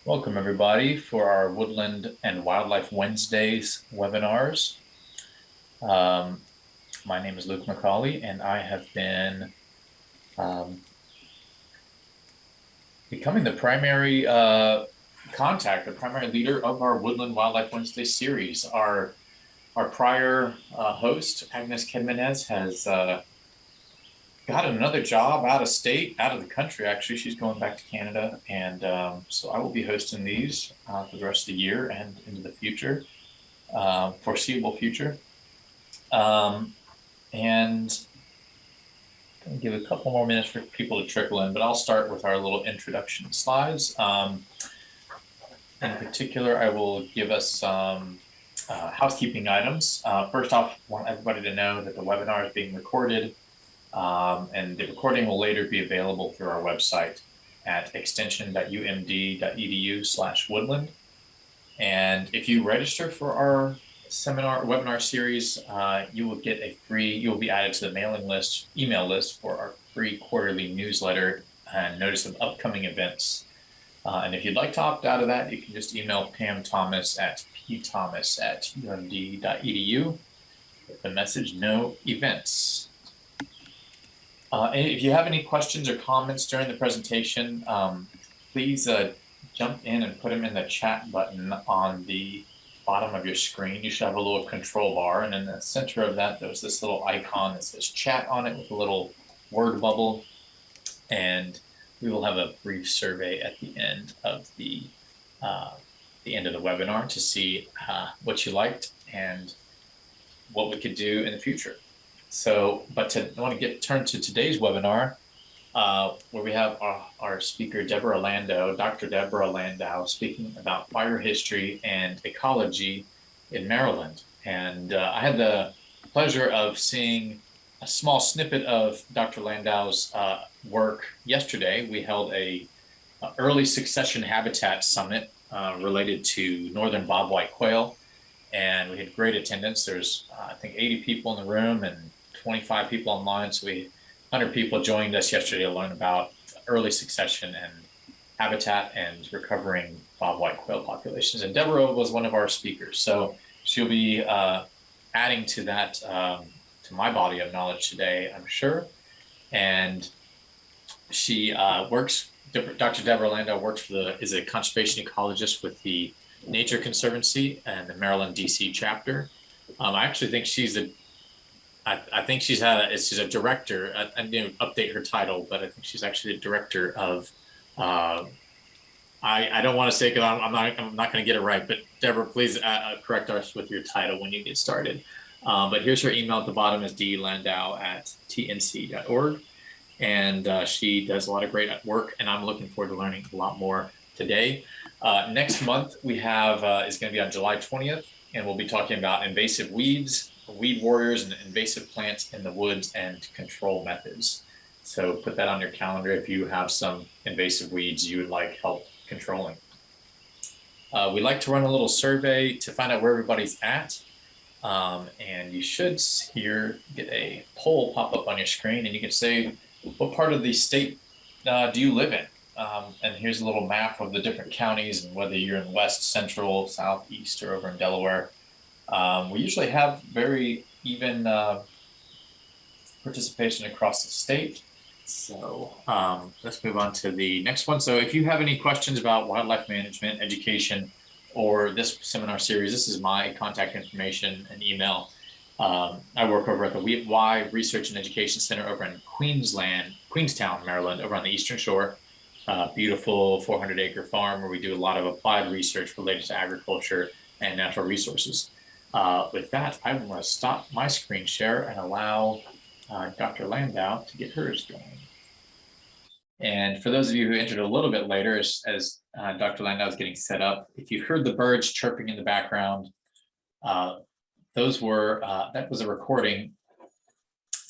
Welcome everybody for our Woodland and Wildlife Wednesdays webinars. Um, my name is Luke McCauley and I have been um, becoming the primary contact, the primary leader of our Woodland Wildlife Wednesday series. Our prior host, Agnes Kedmenez, has got another job out of state, out of the country actually. She's going back to Canada, and so I will be hosting these for the rest of the year and into the future. Foreseeable future. Um, and I'm gonna give a couple more minutes for people to trickle in, but I'll start with our little introduction slides. In particular, I will give us some housekeeping items. First off, I want everybody to know that the webinar is being recorded, and the recording will later be available through our website at extension.umd.edu/woodland. And if you register for our webinar series, you will be added to the email list for our free quarterly newsletter and notice of upcoming events. And if you'd like to opt out of that, you can just email Pam Thomas at pthomas@umd.edu with the message "no events." And if you have any questions or comments during the presentation, please jump in and put them in the chat button on the bottom of your screen. You should have a little control bar, and in the center of that, there's this little icon that says chat on it with a little word bubble. And we will have a brief survey at the end of the webinar to see what you liked and what we could do in the future. So, I want to turn to today's webinar, where we have our speaker, Deborah Landau, Dr. Deborah Landau, speaking about fire history and ecology in Maryland. And I had the pleasure of seeing a small snippet of Dr. Landau's work yesterday. We held a early succession habitat summit related to northern bobwhite quail, and we had great attendance. There's I think 80 people in the room and 25 people online, so 100 people joined us yesterday to learn about early succession and habitat and recovering bobwhite quail populations. And Deborah was one of our speakers, so she'll be adding to that, to my body of knowledge today, I'm sure. And she Dr. Deborah Landau is a conservation ecologist with the Nature Conservancy and the Maryland DC chapter. I actually think she's a director. I didn't update her title, but I think she's actually the director of. I don't want to say because I'm not going to get it right. But Deborah, please correct us with your title when you get started. But here's her email at the bottom is dlandau@tnc.org, and she does a lot of great work, and I'm looking forward to learning a lot more today. Next month we have is going to be on July 20th, and we'll be talking about invasive weeds, weed warriors, and invasive plants in the woods and control methods. So put that on your calendar if you have some invasive weeds you would like help controlling. We like to run a little survey to find out where everybody's at. And you should get a poll pop up on your screen, and you can say, what part of the state do you live in? And here's a little map of the different counties and whether you're in west, central, southeast, or over in Delaware. We usually have very even participation across the state. So let's move on to the next one. So if you have any questions about wildlife management, education, or this seminar series, this is my contact information and email. I work over at the Y Research and Education Center over in Queenstown, Maryland, over on the Eastern Shore. Beautiful 400-acre farm where we do a lot of applied research related to agriculture and natural resources. With that, I'm going to stop my screen share and allow Dr. Landau to get hers going. And for those of you who entered a little bit later, as Dr. Landau is getting set up, if you heard the birds chirping in the background, that was a recording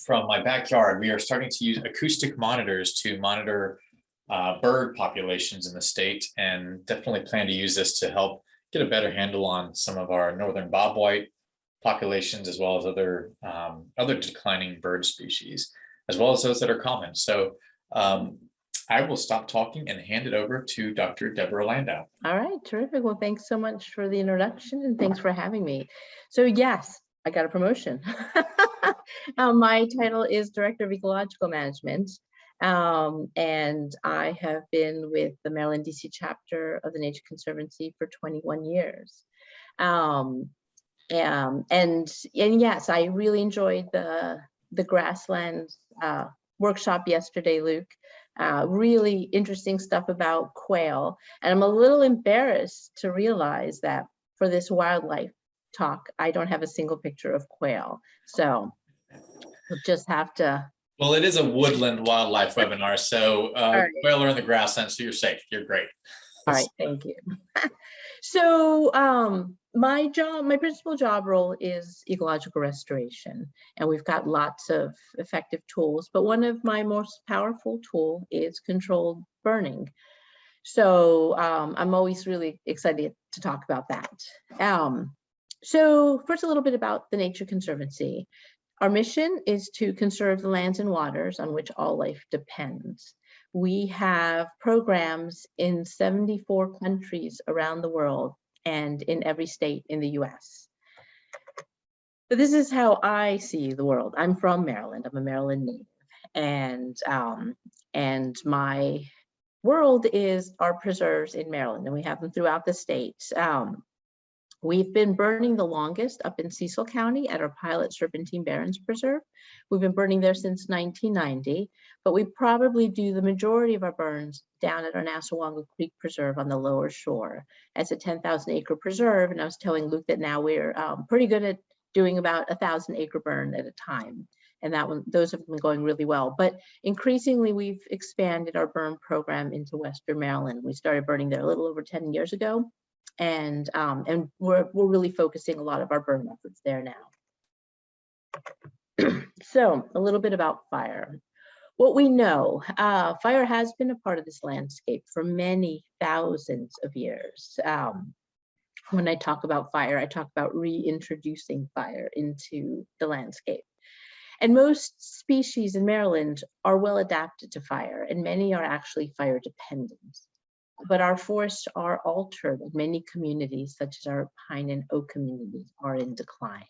from my backyard. We are starting to use acoustic monitors to monitor bird populations in the state, and definitely plan to use this to help get a better handle on some of our northern bobwhite populations, as well as other declining bird species, as well as those that are common. So I will stop talking and hand it over to Dr. Deborah Landau. All right, terrific. Well, thanks so much for the introduction and thanks for having me. So yes, I got a promotion. My title is Director of Ecological Management. And I have been with the Maryland, DC chapter of the Nature Conservancy for 21 years. And yes, I really enjoyed the grasslands workshop yesterday, Luke. Really interesting stuff about quail. And I'm a little embarrassed to realize that for this wildlife talk, I don't have a single picture of quail. So we'll just have to. Well, it is a woodland wildlife webinar, so Right. quail are in the grasslands, so you're safe. You're great. All right, thank you. So my principal job role is ecological restoration, and we've got lots of effective tools, but one of my most powerful tool is controlled burning. So I'm always really excited to talk about that. So first, a little bit about the Nature Conservancy. Our mission is to conserve the lands and waters on which all life depends. We have programs in 74 countries around the world and in every state in the US. But this is how I see the world. I'm from Maryland. I'm a Maryland native. And my world is our preserves in Maryland, and we have them throughout the state. We've been burning the longest up in Cecil County at our pilot Serpentine Barrens Preserve. We've been burning there since 1990, but we probably do the majority of our burns down at our Nassawanga Creek Preserve on the lower shore. It's a 10,000 acre preserve, and I was telling Luke that now we're pretty good at doing about 1,000 acre burn at a time. And those have been going really well. But increasingly, we've expanded our burn program into Western Maryland. We started burning there a little over 10 years ago. And we're really focusing a lot of our burn efforts there now. So a little bit about fire. What we know, fire has been a part of this landscape for many thousands of years. When I talk about fire, I talk about reintroducing fire into the landscape. And most species in Maryland are well adapted to fire, and many are actually fire dependent. But our forests are altered, and many communities, such as our pine and oak communities, are in decline.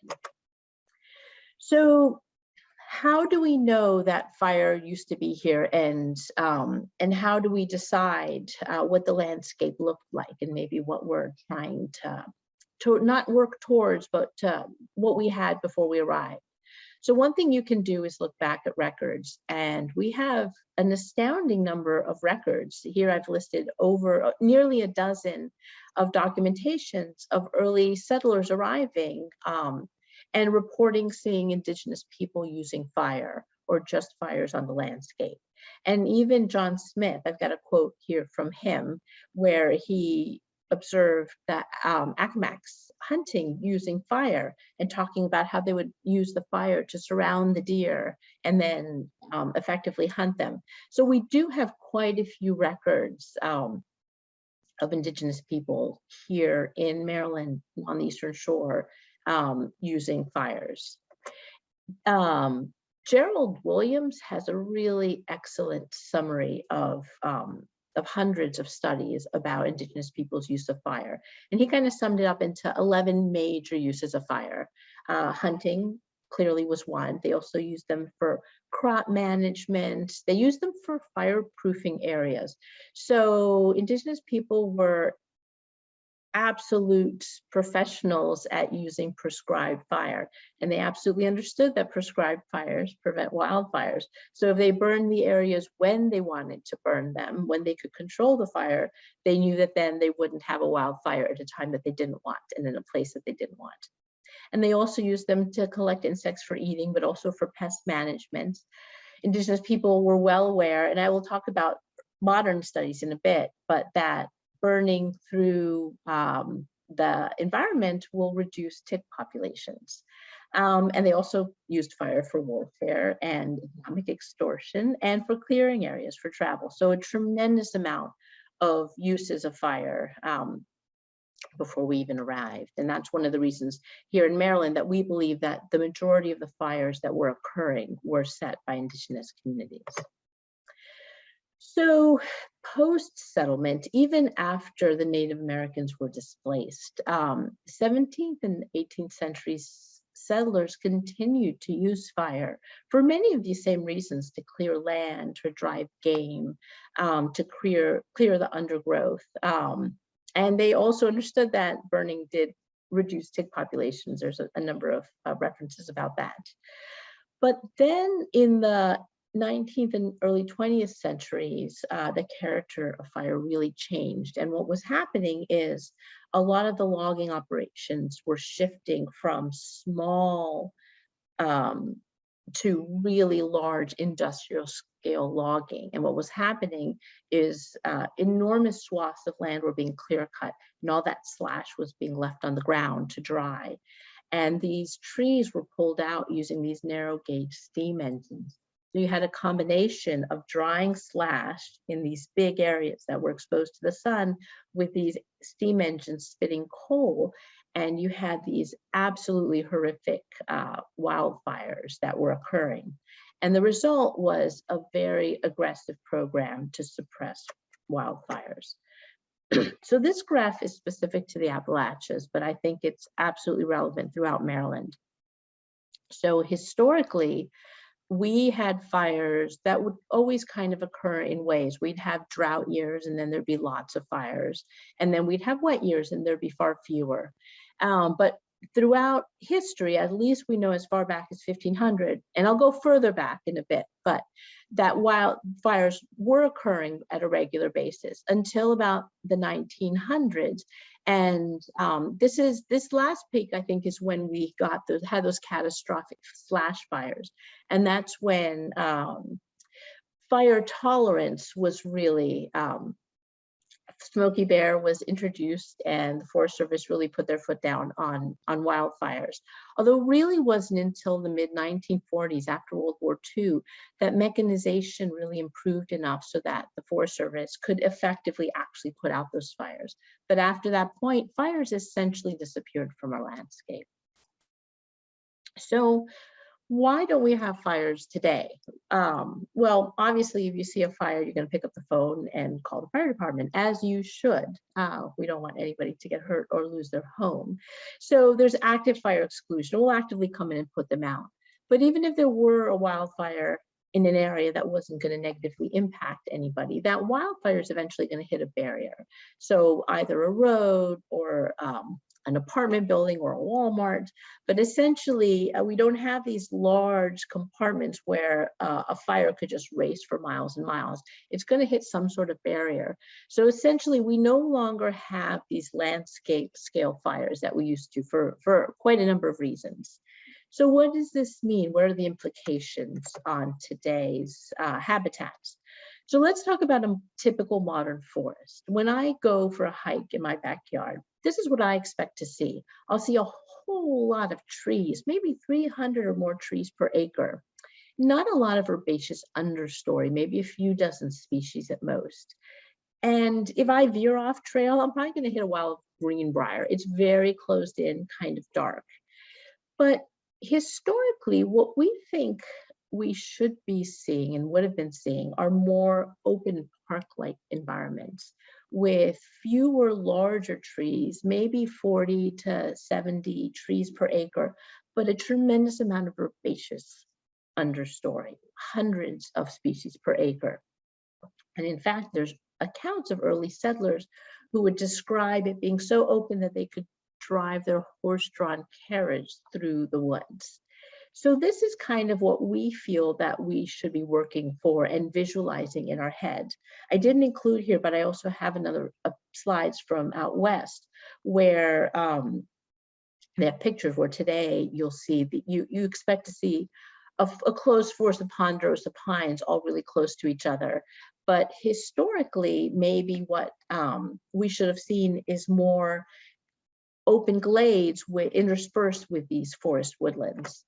So how do we know that fire used to be here, and how do we decide what the landscape looked like, and maybe what we're trying to not work towards, but what we had before we arrived? So one thing you can do is look back at records, and we have an astounding number of records. Here I've listed over nearly a dozen of documentations of early settlers arriving and reporting seeing Indigenous people using fire or just fires on the landscape. And even John Smith, I've got a quote here from him where he observed that Accomacs hunting using fire and talking about how they would use the fire to surround the deer and then effectively hunt them. So we do have quite a few records of Indigenous people here in Maryland on the Eastern Shore using fires. Gerald Williams has a really excellent summary of hundreds of studies about Indigenous people's use of fire. And he kind of summed it up into 11 major uses of fire. Hunting clearly was one. They also used them for crop management. They used them for fireproofing areas. So Indigenous people were absolute professionals at using prescribed fire, and they absolutely understood that prescribed fires prevent wildfires. So if they burned the areas when they wanted to burn them, when they could control the fire, they knew that then they wouldn't have a wildfire at a time that they didn't want and in a place that they didn't want. And they also used them to collect insects for eating, but also for pest management. Indigenous people were well aware, and I will talk about modern studies in a bit, but that burning through the environment will reduce tick populations. And they also used fire for warfare and economic extortion and for clearing areas for travel. So a tremendous amount of uses of fire before we even arrived. And that's one of the reasons here in Maryland that we believe that the majority of the fires that were occurring were set by Indigenous communities. So post-settlement, even after the Native Americans were displaced, 17th and 18th centuries settlers continued to use fire for many of these same reasons: to clear land, to drive game, to clear the undergrowth. And they also understood that burning did reduce tick populations. There's a number of references about that. But then in the 19th and early 20th centuries, the character of fire really changed. And what was happening is a lot of the logging operations were shifting from small um, to really large industrial scale logging. And what was happening is enormous swaths of land were being clear cut, and all that slash was being left on the ground to dry. And these trees were pulled out using these narrow gauge steam engines. So you had a combination of drying slash in these big areas that were exposed to the sun with these steam engines spitting coal. And you had these absolutely horrific wildfires that were occurring. And the result was a very aggressive program to suppress wildfires. So this graph is specific to the Appalachians, but I think it's absolutely relevant throughout Maryland. So historically, we had fires that would always kind of occur in waves. We'd have drought years and then there'd be lots of fires. And then we'd have wet years and there'd be far fewer. But throughout history, at least we know as far back as 1500, and I'll go further back in a bit, but that wildfires were occurring at a regular basis until about the 1900s. And this last peak, I think, is when we had those catastrophic slash fires. And that's when fire tolerance was really, Smokey Bear was introduced, and the Forest Service really put their foot down on wildfires. Although it really wasn't until the mid-1940s, after World War II, that mechanization really improved enough so that the Forest Service could effectively actually put out those fires. But after that point, fires essentially disappeared from our landscape. So why don't we have fires today? Well, obviously, if you see a fire, you're going to pick up the phone and call the fire department, as you should. We don't want anybody to get hurt or lose their home. So there's active fire exclusion. We'll actively come in and put them out. But even if there were a wildfire in an area that wasn't going to negatively impact anybody, that wildfire is eventually going to hit a barrier. So either a road or an apartment building or a Walmart, but essentially we don't have these large compartments where a fire could just race for miles and miles. It's going to hit some sort of barrier. So essentially we no longer have these landscape scale fires that we used to for quite a number of reasons. So what does this mean? What are the implications on today's habitats? So let's talk about a typical modern forest. When I go for a hike in my backyard, this is what I expect to see. I'll see a whole lot of trees, maybe 300 or more trees per acre. Not a lot of herbaceous understory, maybe a few dozen species at most. And if I veer off trail, I'm probably going to hit a wild greenbrier. It's very closed in, kind of dark. But historically, what we think we should be seeing and would have been seeing are more open park-like environments with fewer larger trees, maybe 40 to 70 trees per acre, but a tremendous amount of herbaceous understory, hundreds of species per acre. And in fact, there's accounts of early settlers who would describe it being so open that they could drive their horse-drawn carriage through the woods. So this is kind of what we feel that we should be working for and visualizing in our head. I didn't include here, but I also have another slides from out west where they have pictures where today you'll see that you expect to see a close forest of ponderosa pines all really close to each other. But historically, maybe what we should have seen is more open glades interspersed with these forest woodlands.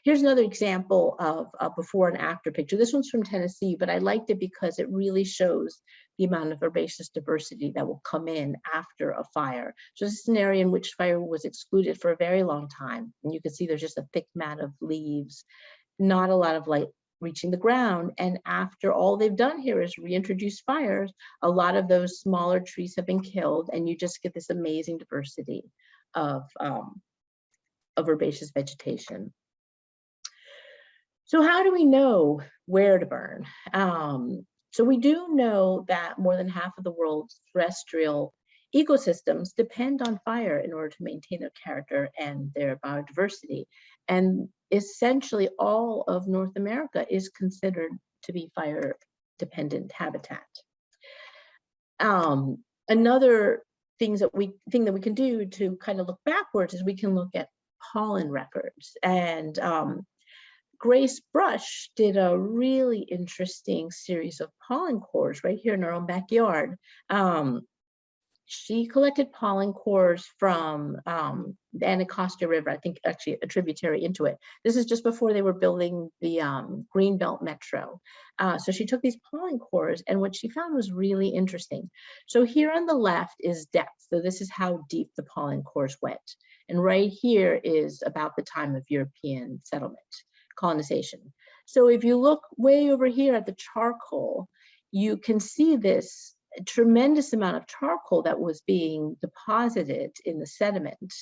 Here's another example of a before and after picture. This one's from Tennessee, but I liked it because it really shows the amount of herbaceous diversity that will come in after a fire. So this is an area in which fire was excluded for a very long time. And you can see there's just a thick mat of leaves, not a lot of reaching the ground. And after all they've done here is reintroduce fires, a lot of those smaller trees have been killed, and you just get this amazing diversity of herbaceous vegetation. So how do we know where to burn? So we do know that more than half of the world's terrestrial ecosystems depend on fire in order to maintain their character and their biodiversity. And essentially all of North America is considered to be fire dependent habitat. Another thing that we can do to kind of look backwards is we can look at pollen records. And Grace Brush did a really interesting series of pollen cores right here in our own backyard. She collected pollen cores from the Anacostia River, I think actually a tributary into it. This is just before they were building the Greenbelt Metro. So she took these pollen cores, and what she found was really interesting. So here on the left is depth. So this is how deep the pollen cores went. And right here is about the time of European settlement, colonization. So if you look way over here at the charcoal, you can see this tremendous amount of charcoal that was being deposited in the sediment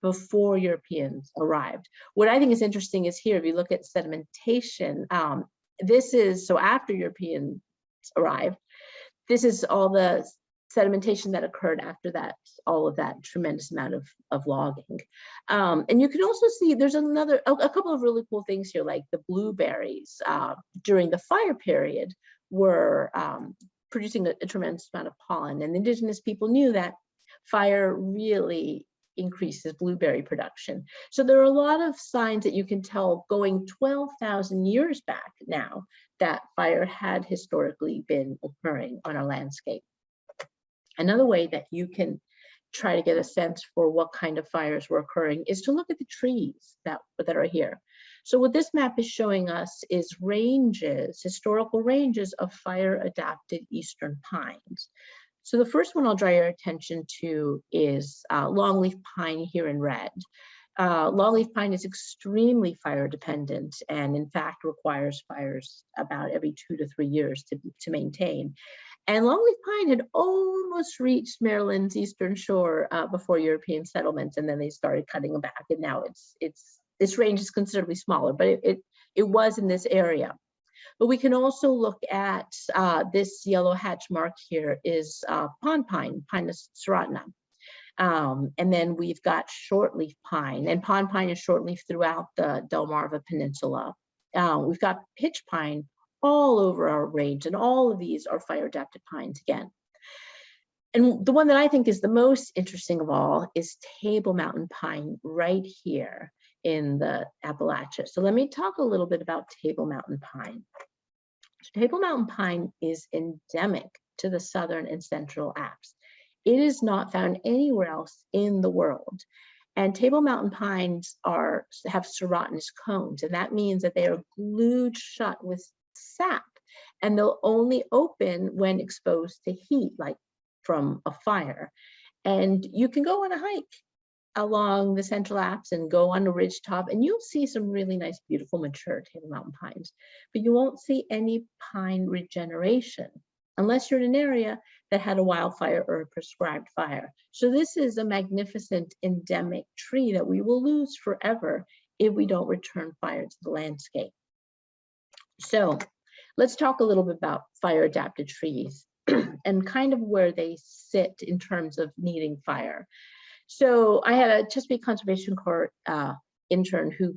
before Europeans arrived. What I think is interesting is here, if you look at sedimentation, this is, so after Europeans arrived, this is all the sedimentation that occurred after that, all of that tremendous amount of logging. And you can also see there's a couple of really cool things here, like the blueberries during the fire period were producing a tremendous amount of pollen, and indigenous people knew that fire really increases blueberry production. So there are a lot of signs that you can tell going 12,000 years back now that fire had historically been occurring on our landscape. Another way that you can try to get a sense for what kind of fires were occurring is to look at the trees that are here. So what this map is showing us is ranges, historical ranges of fire-adapted eastern pines. So the first one I'll draw your attention to is longleaf pine here in red. Longleaf pine is extremely fire dependent and in fact requires fires about every 2 to 3 years to maintain. And longleaf pine had almost reached Maryland's eastern shore before European settlements, and then they started cutting them back, and now its range is considerably smaller, but it was in this area. But we can also look at this yellow hatch mark here is pond pine, Pinus serratina. And then we've got shortleaf pine, and pond pine is shortleaf throughout the Delmarva Peninsula. We've got pitch pine all over our range, and all of these are fire-adapted pines again. And the one that I think is the most interesting of all is Table Mountain pine right here in the Appalachia. So let me talk a little bit about Table Mountain pine. So Table Mountain pine is endemic to the southern and central Alps. It is not found anywhere else in the world. And Table Mountain pines have serratinous cones, and that means that they are glued shut with sap, and they'll only open when exposed to heat, like from a fire. And you can go on a hike along the Central Alps and go on a ridge top, and you'll see some really nice, beautiful, mature Table Mountain pines, but you won't see any pine regeneration unless you're in an area that had a wildfire or a prescribed fire. So this is a magnificent endemic tree that we will lose forever if we don't return fire to the landscape. So let's talk a little bit about fire-adapted trees and kind of where they sit in terms of needing fire. So I had a Chesapeake Conservation Corps intern who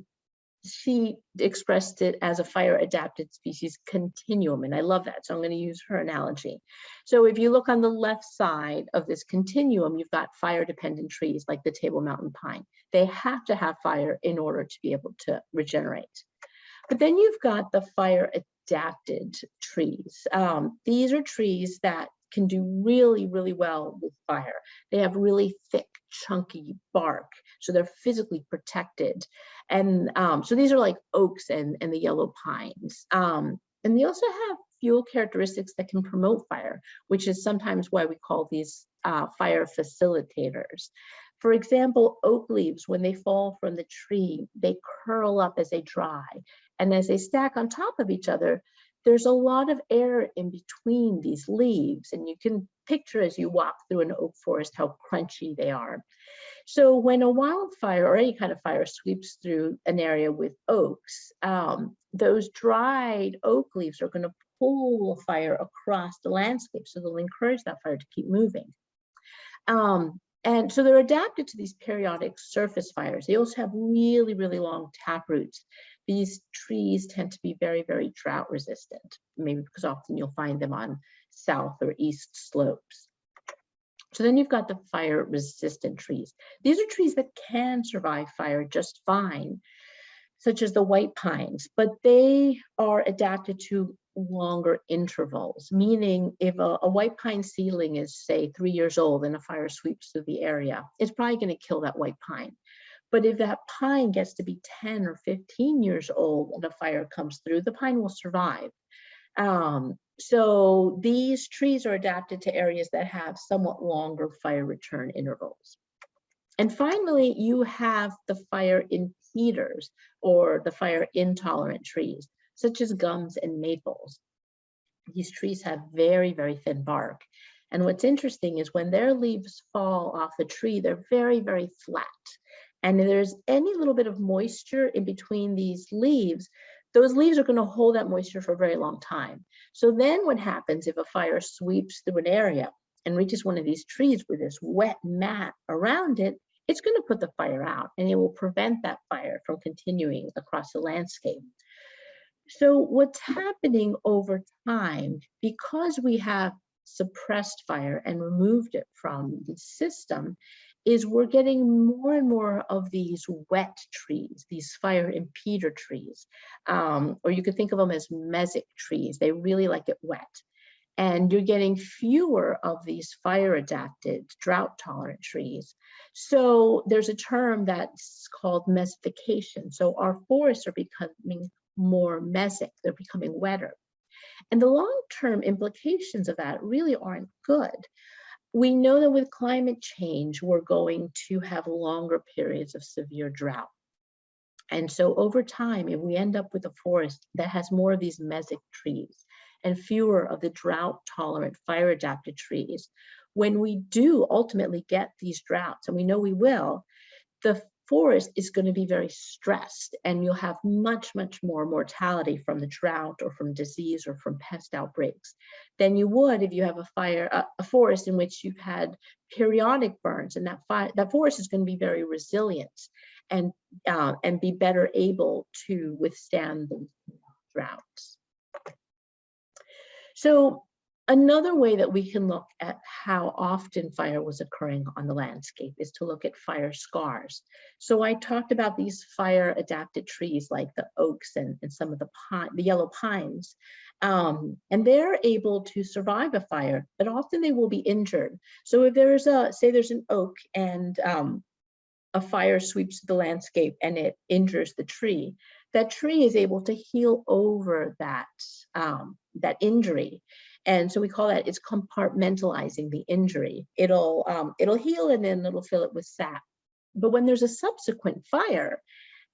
she expressed it as a fire-adapted species continuum, and I love that, so I'm going to use her analogy. So if you look on the left side of this continuum, you've got fire-dependent trees like the Table Mountain pine. They have to have fire in order to be able to regenerate. But then you've got the fire-adapted trees. These are trees that can do really, really well with fire. They have really thick, chunky bark, so they're physically protected. And so these are like oaks and the yellow pines. And they also have fuel characteristics that can promote fire, which is sometimes why we call these fire facilitators. For example, oak leaves, when they fall from the tree, they curl up as they dry. And as they stack on top of each other, there's a lot of air in between these leaves. And you can picture as you walk through an oak forest how crunchy they are. So when a wildfire or any kind of fire sweeps through an area with oaks, those dried oak leaves are going to pull fire across the landscape. So they'll encourage that fire to keep moving. And so they're adapted to these periodic surface fires. They also have really, really long tap roots. These trees tend to be very, very drought resistant, maybe because often you'll find them on south or east slopes. So then you've got the fire resistant trees. These are trees that can survive fire just fine, such as the white pines, but they are adapted to longer intervals, meaning if a white pine seedling is, say, 3 years old and a fire sweeps through the area, it's probably going to kill that white pine. But if that pine gets to be 10 or 15 years old and a fire comes through, the pine will survive. So these trees are adapted to areas that have somewhat longer fire return intervals. And finally, you have the fire impeders, or the fire intolerant trees, such as gums and maples. These trees have very, very thin bark. And what's interesting is when their leaves fall off the tree, they're very, very flat. And if there's any little bit of moisture in between these leaves, those leaves are going to hold that moisture for a very long time. So then what happens if a fire sweeps through an area and reaches one of these trees with this wet mat around it, it's going to put the fire out, and it will prevent that fire from continuing across the landscape. So what's happening over time, because we have suppressed fire and removed it from the system, is we're getting more and more of these wet trees, these fire impeder trees, or you could think of them as mesic trees. They really like it wet. And you're getting fewer of these fire-adapted, drought-tolerant trees. So there's a term that's called mesification. So our forests are becoming more mesic, they're becoming wetter. And the long-term implications of that really aren't good. We know that with climate change, we're going to have longer periods of severe drought. And so over time, if we end up with a forest that has more of these mesic trees and fewer of the drought-tolerant, fire-adapted trees, when we do ultimately get these droughts, and we know we will, the forest is going to be very stressed, and you'll have much, much more mortality from the drought or from disease or from pest outbreaks than you would if you have a forest in which you've had periodic burns, and that forest is going to be very resilient and be better able to withstand the droughts. So another way that we can look at how often fire was occurring on the landscape is to look at fire scars. So I talked about these fire-adapted trees like the oaks and some of the yellow pines, and they're able to survive a fire, but often they will be injured. So if there's say there's an oak and a fire sweeps the landscape and it injures the tree, that tree is able to heal over that injury. And so we call that, it's compartmentalizing the injury. It'll heal and then it'll fill it with sap. But when there's a subsequent fire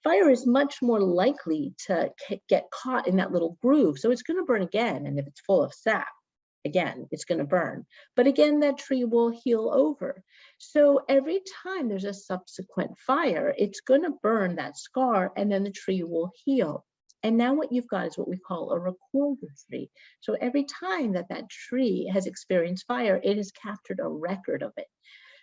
is much more likely to get caught in that little groove. So it's going to burn again. And if it's full of sap, again, it's going to burn. But again, that tree will heal over. So every time there's a subsequent fire, it's going to burn that scar and then the tree will heal. And now what you've got is what we call a recorder tree. So every time that tree has experienced fire, it has captured a record of it.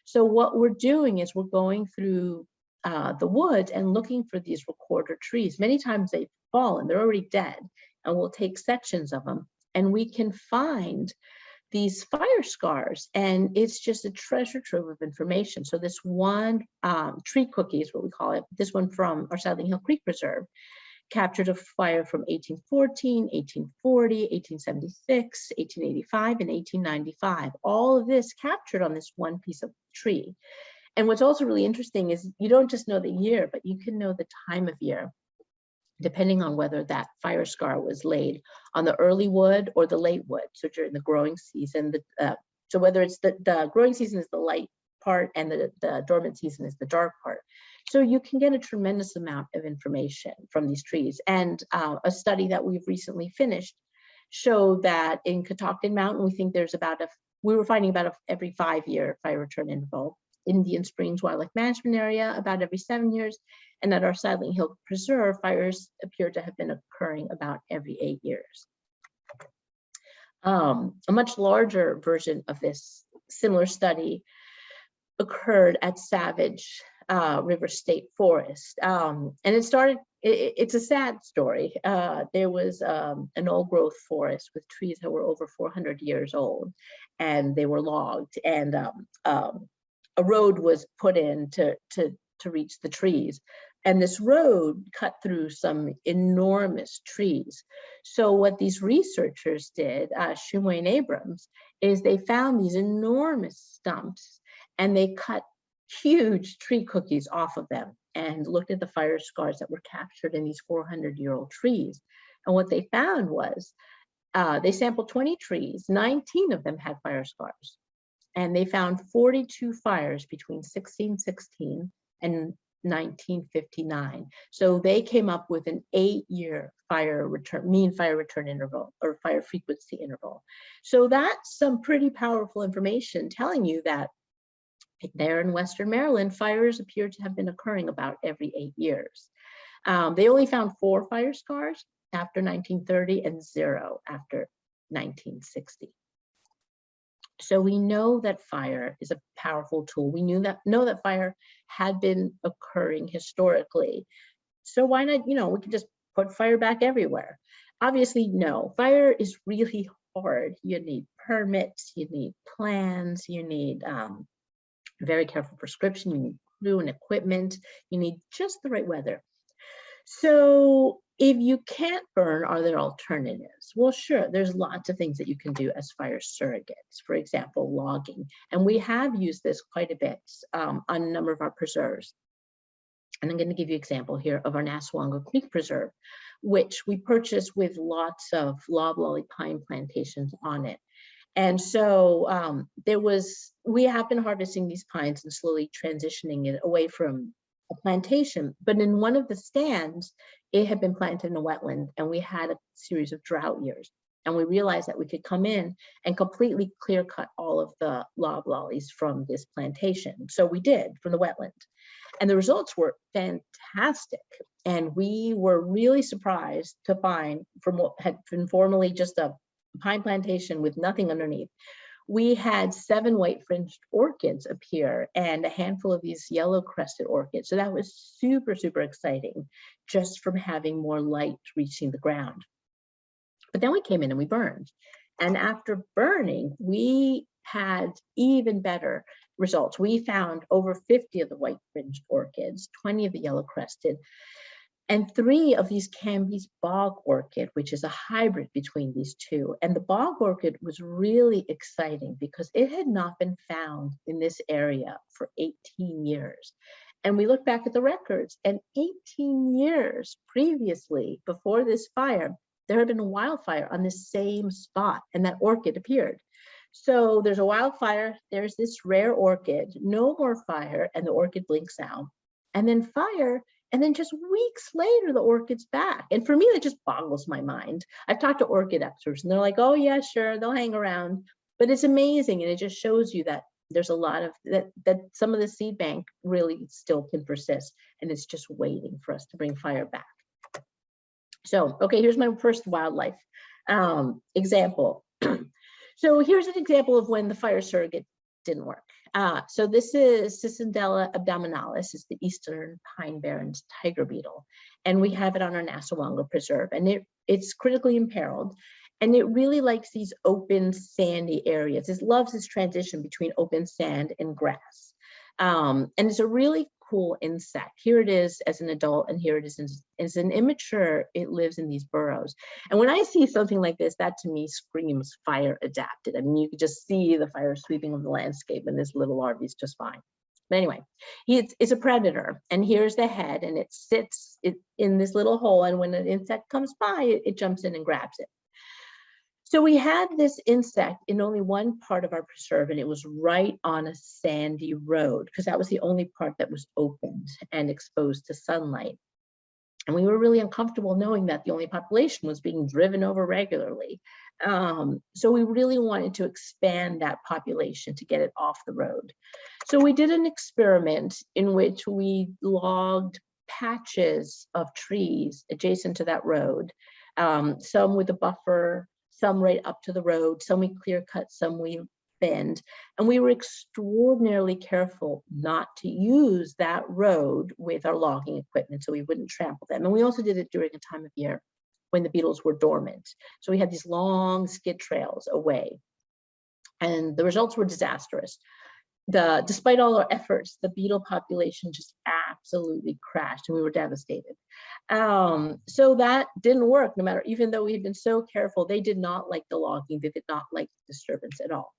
So what we're doing is we're going through the woods and looking for these recorder trees. Many times they've fallen, they're already dead, and we'll take sections of them and we can find these fire scars, and it's just a treasure trove of information. So this one tree cookie is what we call it, this one from our Southern Hill Creek Preserve, captured a fire from 1814, 1840, 1876, 1885, and 1895. All of this captured on this one piece of tree. And what's also really interesting is you don't just know the year, but you can know the time of year, depending on whether that fire scar was laid on the early wood or the late wood. So during the growing season, so whether it's the growing season is the part, and the dormant season is the dark part. So you can get a tremendous amount of information from these trees. And a study that we've recently finished showed that in Catoctin Mountain, we were finding about every 5-year fire return interval. Indian Springs Wildlife Management Area, about every 7 years. And at our Sidling Hill Preserve, fires appear to have been occurring about every 8 years. A much larger version of this similar study occurred at Savage River State Forest. And it's a sad story. There was an old growth forest with trees that were over 400 years old, and they were logged, and a road was put in to reach the trees. And this road cut through some enormous trees. So what these researchers did, Shumway and Abrams, is they found these enormous stumps and they cut huge tree cookies off of them and looked at the fire scars that were captured in these 400-year-old trees. And what they found was, they sampled 20 trees, 19 of them had fire scars. And they found 42 fires between 1616 and 1959. So they came up with an 8-year mean fire return interval, or fire frequency interval. So that's some pretty powerful information telling you that there in Western Maryland, fires appear to have been occurring about every 8 years. They only found 4 fire scars after 1930 and 0 after 1960. So we know that fire is a powerful tool. We know that fire had been occurring historically. So why not, we can just put fire back everywhere? Obviously, no. Fire is really hard. You need permits, you need plans, you need very careful prescription, you need crew and equipment, you need just the right weather. So if you can't burn, are there alternatives? Well, sure, there's lots of things that you can do as fire surrogates. For example, logging. And we have used this quite a bit on a number of our preserves. And I'm going to give you an example here of our Nassawango Creek Preserve, which we purchased with lots of loblolly pine plantations on it. And so we have been harvesting these pines and slowly transitioning it away from a plantation. But in one of the stands, it had been planted in a wetland, and we had a series of drought years. And we realized that we could come in and completely clear cut all of the loblollies from this plantation. So we did, from the wetland. And the results were fantastic. And we were really surprised to find, from what had been formerly just a pine plantation with nothing underneath, we had 7 white-fringed orchids appear and a handful of these yellow-crested orchids. So that was super, super exciting, just from having more light reaching the ground. But then we came in and we burned. And after burning, we had even better results. We found over 50 of the white-fringed orchids, 20 of the yellow-crested, and 3 of these Camby's bog orchid, which is a hybrid between these two. And the bog orchid was really exciting because it had not been found in this area for 18 years. And we look back at the records, and 18 years previously, before this fire, there had been a wildfire on the same spot, and that orchid appeared. So there's a wildfire, there's this rare orchid, no more fire, and the orchid blinks out, and then fire. And then just weeks later, the orchid's back. And for me, that just boggles my mind. I've talked to orchid experts, and they're like, oh yeah, sure, they'll hang around. But it's amazing, and it just shows you that there's a lot of, that some of the seed bank really still can persist, and it's just waiting for us to bring fire back. So, okay, here's my first wildlife example. So here's an example of when the fire surrogate didn't work. So this is Cicindela abdominalis, is the eastern pine barrens tiger beetle, and we have it on our Nassawango Preserve, and it's critically imperiled, and it really likes these open sandy areas. It loves this transition between open sand and grass, and it's a really cool insect. Here it is as an adult, and here it is as an immature. It lives in these burrows. And when I see something like this, that to me screams fire adapted. I mean, you could just see the fire sweeping over the landscape, and this little larvae is just fine. But anyway, it's a predator, and here's the head, and it sits in this little hole, and when an insect comes by, it jumps in and grabs it. So we had this insect in only one part of our preserve, and it was right on a sandy road, because that was the only part that was opened and exposed to sunlight. And we were really uncomfortable knowing that the only population was being driven over regularly. So we really wanted to expand that population to get it off the road. So we did an experiment in which we logged patches of trees adjacent to that road, some with a buffer, some right up to the road, some we clear cut, some we bend. And we were extraordinarily careful not to use that road with our logging equipment so we wouldn't trample them. And we also did it during a time of year when the beetles were dormant. So we had these long skid trails away. And the results were disastrous. Despite all our efforts, the beetle population just absolutely crashed and we were devastated. So that didn't work, no matter, even though we had been so careful, they did not like the logging, they did not like the disturbance at all.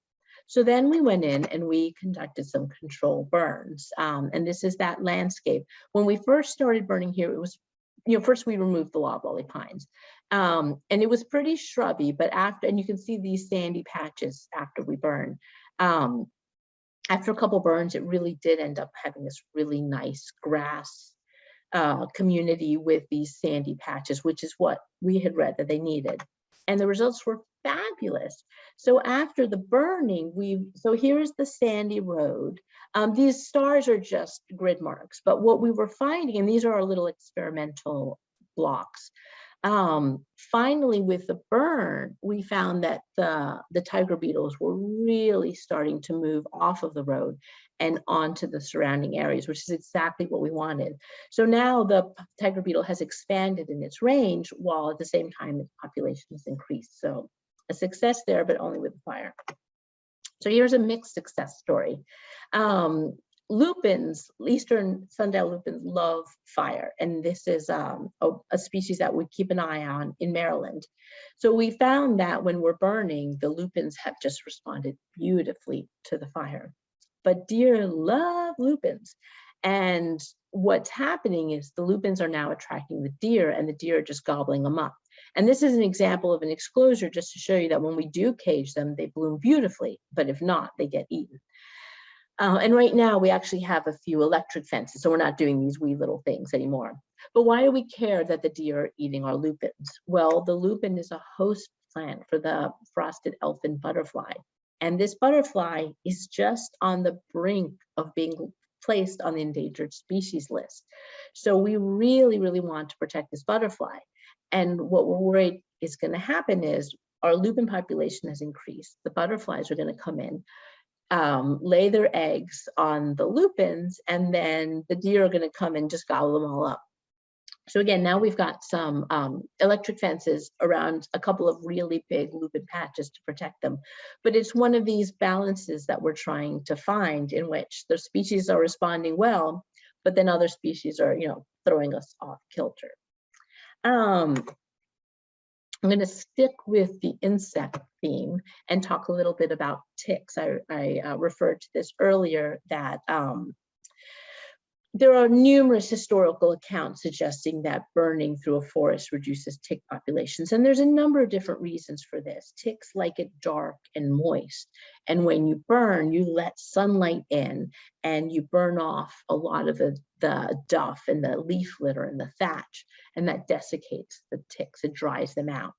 So then we went in and we conducted some control burns. And this is that landscape. When we first started burning here, it was, first we removed the loblolly pines. And it was pretty shrubby, but after, and you can see these sandy patches after we burn. After a couple burns, it really did end up having this really nice grass community with these sandy patches, which is what we had read that they needed. And the results were fabulous. So after the burning, so here's the sandy road. These stars are just grid marks, but what we were finding, and these are our little experimental blocks. Finally, with the burn, we found that the tiger beetles were really starting to move off of the road and onto the surrounding areas, which is exactly what we wanted. So now the tiger beetle has expanded in its range, while at the same time its population has increased. So a success there, but only with the fire. So here's a mixed success story. Lupins, eastern sundial lupins, love fire, and this is a species that we keep an eye on in Maryland. So we found that when we're burning, the lupins have just responded beautifully to the fire. But deer love lupins, and what's happening is the lupins are now attracting the deer, and the deer are just gobbling them up. And this is an example of an exclosure, just to show you that when we do cage them, they bloom beautifully, but if not, they get eaten. And right now we actually have a few electric fences, so we're not doing these wee little things anymore. But why do we care that the deer are eating our lupins? Well, the lupin is a host plant for the frosted elfin butterfly. And this butterfly is just on the brink of being placed on the endangered species list. So we really, really want to protect this butterfly. And what we're worried is going to happen is our lupin population has increased. The butterflies are going to come in, lay their eggs on the lupins, and then the deer are going to come and just gobble them all up. So again, now we've got some electric fences around a couple of really big lupin patches to protect them. But it's one of these balances that we're trying to find, in which the species are responding well, but then other species are, throwing us off kilter. I'm going to stick with the insect theme and talk a little bit about ticks. I referred to this earlier, that there are numerous historical accounts suggesting that burning through a forest reduces tick populations. And there's a number of different reasons for this. Ticks like it dark and moist. And when you burn, you let sunlight in and you burn off a lot of the duff and the leaf litter and the thatch, and that desiccates the ticks, it dries them out.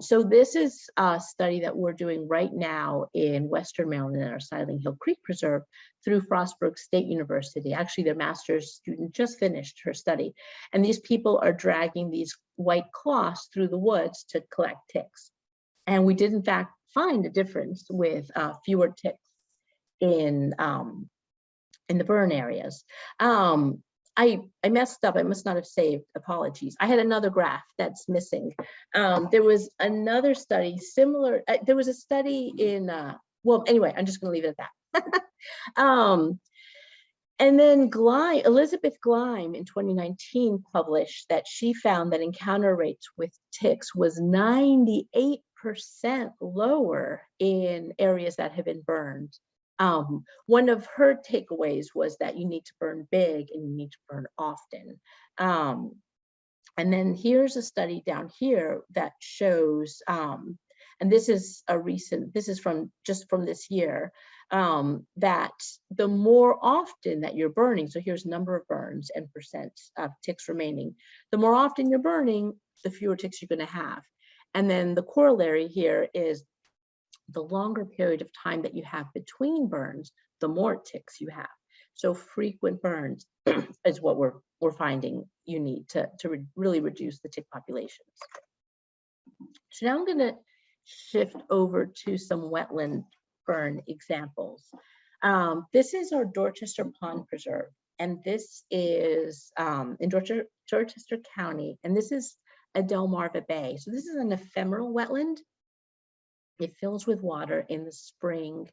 So this is a study that we're doing right now in Western Maryland at our Sidling Hill Creek Preserve through Frostburg State University. Actually, their master's student just finished her study. And these people are dragging these white cloths through the woods to collect ticks. And we did in fact find a difference with fewer ticks in the burn areas. I messed up. I must not have saved. Apologies. I had another graph that's missing. There was another study similar. There was a study in, well, anyway, I'm just going to leave it at that. And then Elizabeth Gleim in 2019 published that she found that encounter rates with ticks was 98% lower in areas that have been burned. One of her takeaways was that you need to burn big and you need to burn often. And then here's a study down here that shows and this is from this year, that the more often that you're burning, so here's number of burns and percent of ticks remaining, the more often you're burning, the fewer ticks you're going to have. And then the corollary here is the longer period of time that you have between burns, the more ticks you have. So frequent burns is what we're finding you need to really reduce the tick populations. So now I'm going to shift over to some wetland burn examples. This is our Dorchester Pond Preserve, and this is in Dorchester County, and this is a Delmarva Bay. So this is an ephemeral wetland. It fills with water in the spring,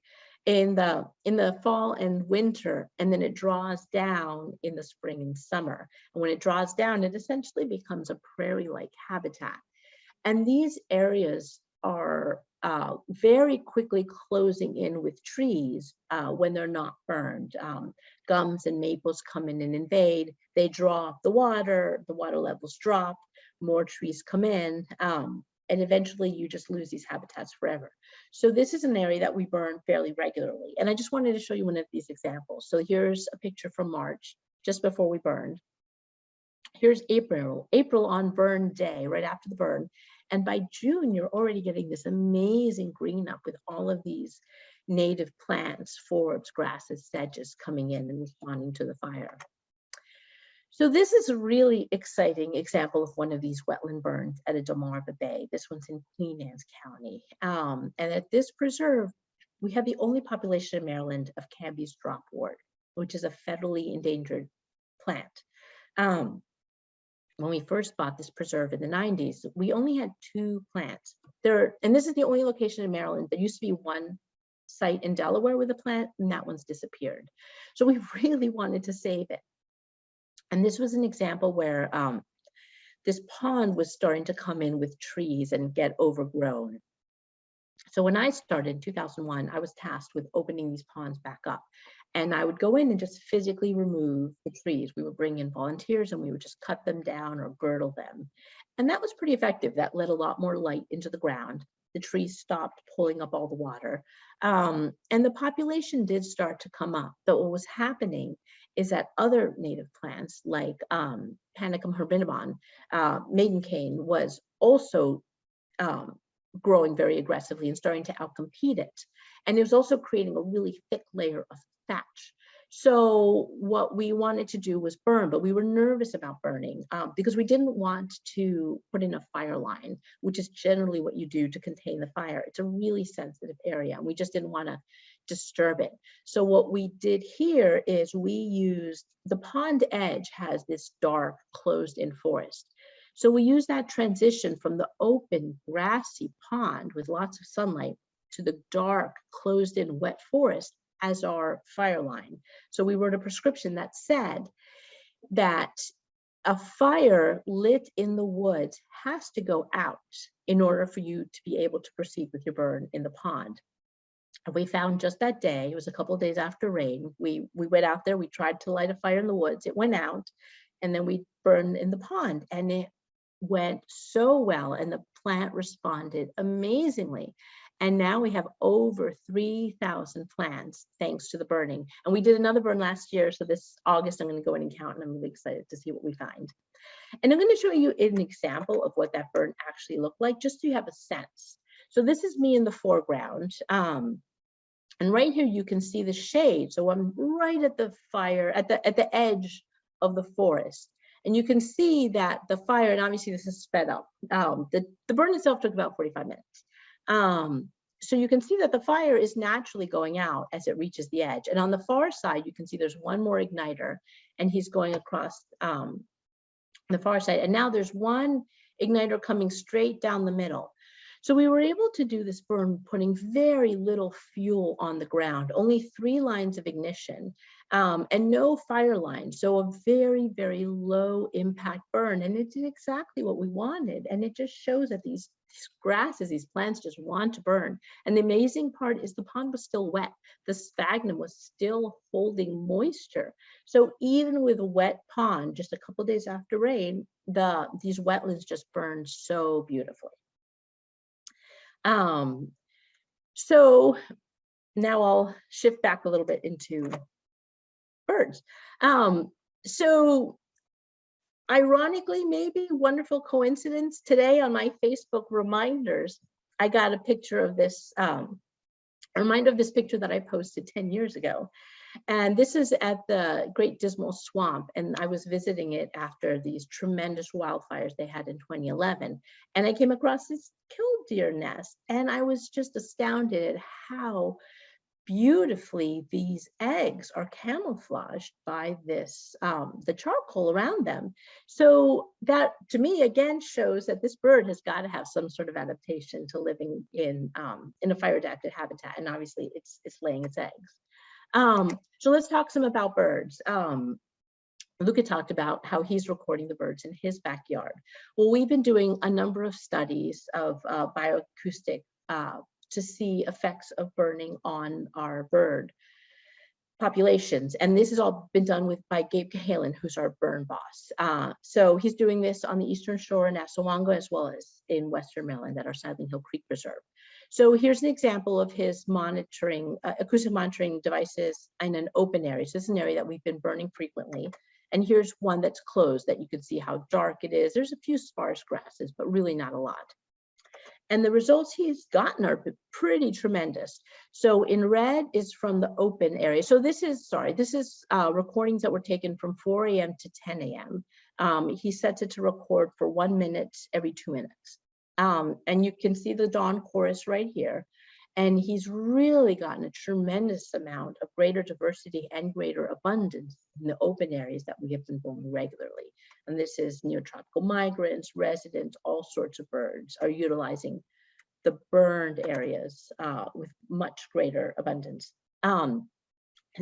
in the fall and winter, and then it draws down in the spring and summer. And when it draws down, it essentially becomes a prairie-like habitat. And these areas are very quickly closing in with trees when they're not burned. Gums and maples come in and invade. They draw up the water levels drop, more trees come in, and eventually you just lose these habitats forever. So this is an area that we burn fairly regularly. And I just wanted to show you one of these examples. So here's a picture from March, just before we burned. Here's April on burn day, right after the burn. And by June, you're already getting this amazing green up with all of these native plants, forbs, grasses, sedges coming in and responding to the fire. So this is a really exciting example of one of these wetland burns at a Delmarva Bay. This one's in Queen Anne's County. And at this preserve, we have the only population in Maryland of Canby's dropwort, which is a federally endangered plant. When we first bought this preserve in the 90s, we only had 2 plants. And this is the only location in Maryland. There used to be one site in Delaware with a plant, and that one's disappeared. So we really wanted to save it. And this was an example where this pond was starting to come in with trees and get overgrown. So when I started in 2001, I was tasked with opening these ponds back up. And I would go in and just physically remove the trees. We would bring in volunteers and we would just cut them down or girdle them. And that was pretty effective. That let a lot more light into the ground. The trees stopped pulling up all the water. And the population did start to come up. But what was happening is that other native plants like Panicum herbinibon, maiden cane, was also growing very aggressively and starting to outcompete it. And it was also creating a really thick layer of thatch. So what we wanted to do was burn, but we were nervous about burning because we didn't want to put in a fire line, which is generally what you do to contain the fire. It's a really sensitive area, and we just didn't want to disturb it. So what we did here is we used, the pond edge has this dark closed-in forest. So we use that transition from the open grassy pond with lots of sunlight to the dark closed-in wet forest as our fire line. So we wrote a prescription that said that a fire lit in the woods has to go out in order for you to be able to proceed with your burn in the pond. And we found just that day, it was a couple of days after rain, we went out there, we tried to light a fire in the woods, it went out, and then we burned in the pond, and it went so well, and the plant responded amazingly. And now we have over 3,000 plants thanks to the burning. And we did another burn last year, so this August I'm going to go in and count, and I'm really excited to see what we find. And I'm going to show you an example of what that burn actually looked like, just so you have a sense. So this is me in the foreground. And right here you can see the shade. So I'm right at the fire, at the edge of the forest. And you can see that the fire, and obviously this is sped up. The burn itself took about 45 minutes. So you can see that the fire is naturally going out as it reaches the edge. And on the far side, you can see there's one more igniter, and he's going across the far side. And now there's one igniter coming straight down the middle. So we were able to do this burn putting very little fuel on the ground, only 3 lines of ignition and no fire line. So a very, very low impact burn. And it did exactly what we wanted. And it just shows that these grasses, these plants just want to burn. And the amazing part is the pond was still wet. The sphagnum was still holding moisture. So even with a wet pond, just a couple days after rain, these wetlands just burned so beautifully. So now I'll shift back a little bit into birds. So ironically, maybe wonderful coincidence, today on my Facebook reminders, I got a picture of this, a reminder of this picture that I posted 10 years ago. And this is at the Great Dismal Swamp, and I was visiting it after these tremendous wildfires they had in 2011. And I came across this killdeer nest, and I was just astounded at how beautifully these eggs are camouflaged by this, the charcoal around them. So that, to me, again, shows that this bird has got to have some sort of adaptation to living in a fire-adapted habitat, and obviously it's laying its eggs. So let's talk some about birds. Luca talked about how he's recording the birds in his backyard. Well, we've been doing a number of studies of bioacoustic to see effects of burning on our bird populations. And this has all been done by Gabe Cahalan, who's our burn boss. So he's doing this on the Eastern Shore in Assawanga, as well as in Western Maryland at our Sidling Hill Creek Preserve. So here's an example of his monitoring, acoustic monitoring devices in an open area. So this is an area that we've been burning frequently. And here's one that's closed that you can see how dark it is. There's a few sparse grasses, but really not a lot. And the results he's gotten are pretty tremendous. So in red is from the open area. So this is recordings that were taken from 4 a.m. to 10 a.m. He sets it to record for 1 minute every 2 minutes. And you can see the dawn chorus right here. And he's really gotten a tremendous amount of greater diversity and greater abundance in the open areas that we have been burning regularly. And this is neotropical migrants, residents, all sorts of birds are utilizing the burned areas with much greater abundance. And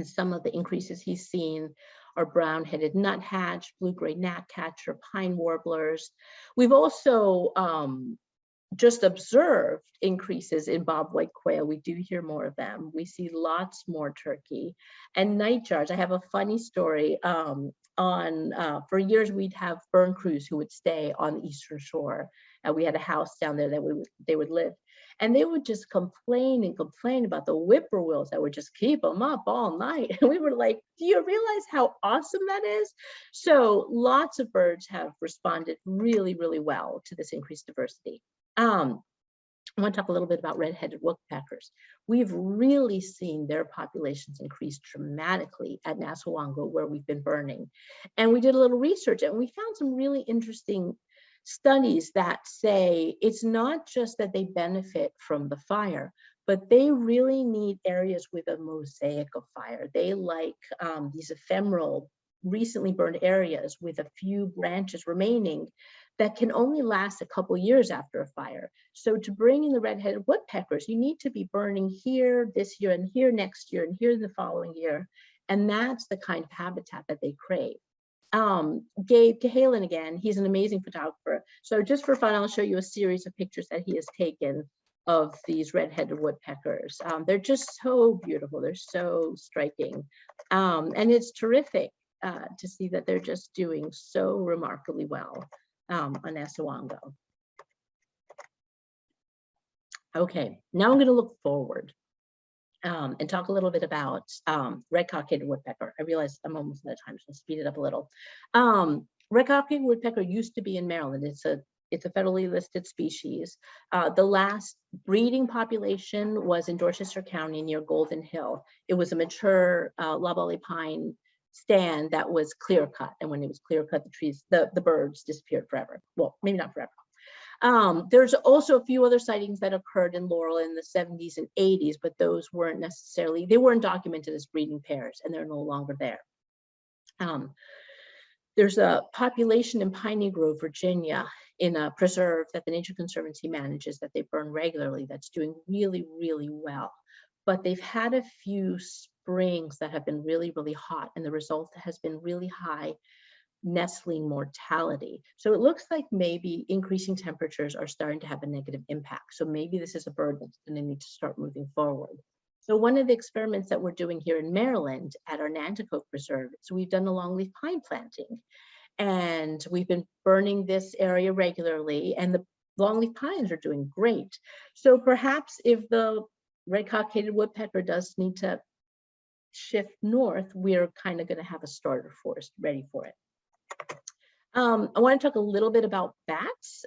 some of the increases he's seen are brown-headed nuthatch, blue-gray gnatcatcher, pine warblers. We've also just observed increases in bobwhite quail. We do hear more of them. We see lots more turkey and nightjars. I have a funny story for years we'd have burn crews who would stay on the Eastern Shore. We had a house down there that they would live. And they would just complain and complain about the whippoorwills that would just keep them up all night. And we were like, do you realize how awesome that is? So lots of birds have responded really, really well to this increased diversity. I want to talk a little bit about red-headed woodpeckers. We've really seen their populations increase dramatically at Nassawanga, where we've been burning. And we did a little research, and we found some really interesting studies that say it's not just that they benefit from the fire, but they really need areas with a mosaic of fire. They like these ephemeral, recently burned areas with a few branches remaining that can only last a couple years after a fire. So to bring in the red-headed woodpeckers, you need to be burning here this year and here next year and here the following year. And that's the kind of habitat that they crave. Gabe Cahalan, again, he's an amazing photographer. So just for fun, I'll show you a series of pictures that he has taken of these red-headed woodpeckers. They're just so beautiful. They're so striking. And it's terrific to see that they're just doing so remarkably well on Assawanga. Okay, now I'm going to look forward and talk a little bit about red-cockaded woodpecker. I realize I'm almost out of time, so I'll speed it up a little. Red-cockaded woodpecker used to be in Maryland. It's a federally listed species. The last breeding population was in Dorchester County near Golden Hill. It was a mature loblolly pine stand that was clear cut, and when it was clear cut, the trees, the birds disappeared forever. Well, maybe not forever. There's also a few other sightings that occurred in Laurel in the 70s and 80s, but those weren't necessarily, they weren't documented as breeding pairs, and they're no longer there. There's a population in Piney Grove, Virginia, in a preserve that the Nature Conservancy manages that they burn regularly that's doing really, really well. But they've had a few springs that have been really, really hot, and the result has been really high nestling mortality. So it looks like maybe increasing temperatures are starting to have a negative impact. So maybe this is a bird that's going to need to start moving forward. So one of the experiments that we're doing here in Maryland at our Nanticoke Preserve, so we've done a longleaf pine planting, and we've been burning this area regularly, and longleaf pines are doing great. So perhaps if the red cockaded woodpecker does need to shift north, we're kind of going to have a starter forest ready for it. I want to talk a little bit about bats.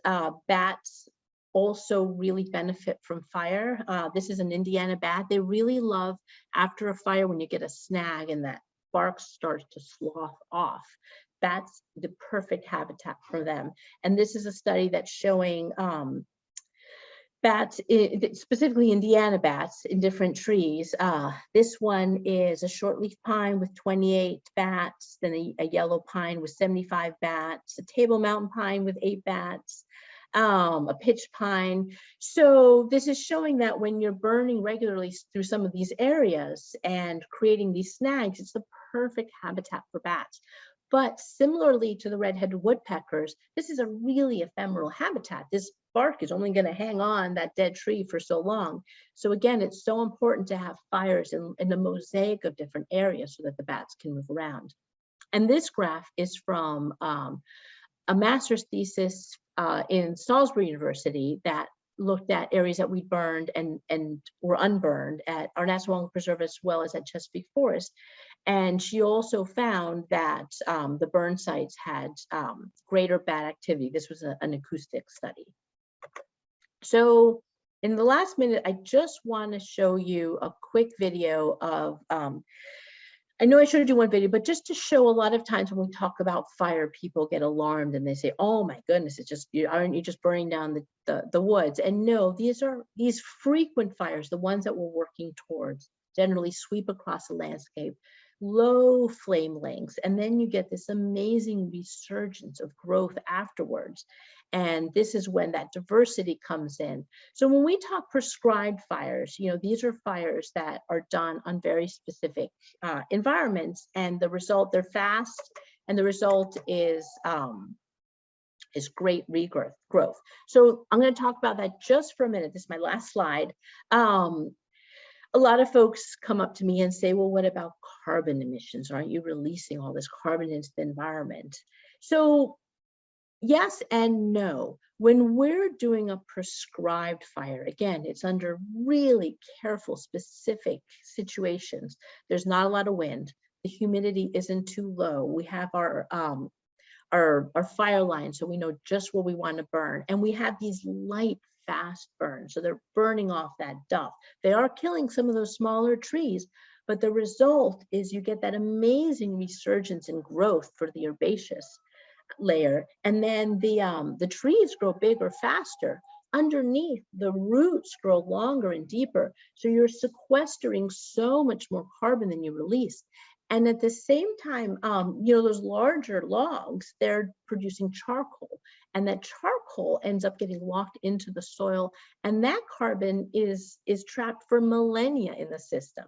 Bats also really benefit from fire. This is an Indiana bat. They really love after a fire when you get a snag and that bark starts to slough off. That's the perfect habitat for them. And this is a study that's showing bats, specifically Indiana bats in different trees. This one is a shortleaf pine with 28 bats, then a yellow pine with 75 bats, a table mountain pine with 8 bats, a pitch pine. So this is showing that when you're burning regularly through some of these areas and creating these snags, it's the perfect habitat for bats. But similarly to the red-headed woodpeckers, this is a really ephemeral habitat. This bark is only going to hang on that dead tree for so long. So again, it's so important to have fires in a mosaic of different areas so that the bats can move around. And this graph is from a master's thesis in Salisbury University that looked at areas that we burned and were unburned at our National Wildlife Preserve as well as at Chesapeake Forest. And she also found that the burn sites had greater bat activity. This was an acoustic study. So in the last minute, I just want to show you a quick video of, I know I should do one video, but just to show a lot of times when we talk about fire, people get alarmed and they say, oh my goodness, it's just, aren't you just burning down the woods? And no, these frequent fires, the ones that we're working towards, generally sweep across the landscape, low flame lengths, and then you get this amazing resurgence of growth afterwards. And this is when that diversity comes in. So when we talk prescribed fires, these are fires that are done on very specific environments, and the result, they're fast, and the result is great regrowth. So I'm going to talk about that just for a minute. This is my last slide. A lot of folks come up to me and say, well, what about carbon emissions? Aren't you releasing all this carbon into the environment? So yes and no. When we're doing a prescribed fire, again, it's under really careful, specific situations. There's not a lot of wind. The humidity isn't too low. We have our fire line, so we know just what we want to burn. And we have these light, fast burns. So they're burning off that duff. They are killing some of those smaller trees, but the result is you get that amazing resurgence in growth for the herbaceous layer. And then the trees grow bigger, faster. Underneath, the roots grow longer and deeper. So you're sequestering so much more carbon than you release. And at the same time, those larger logs, they're producing charcoal, and that charcoal ends up getting locked into the soil, and that carbon is trapped for millennia in the system,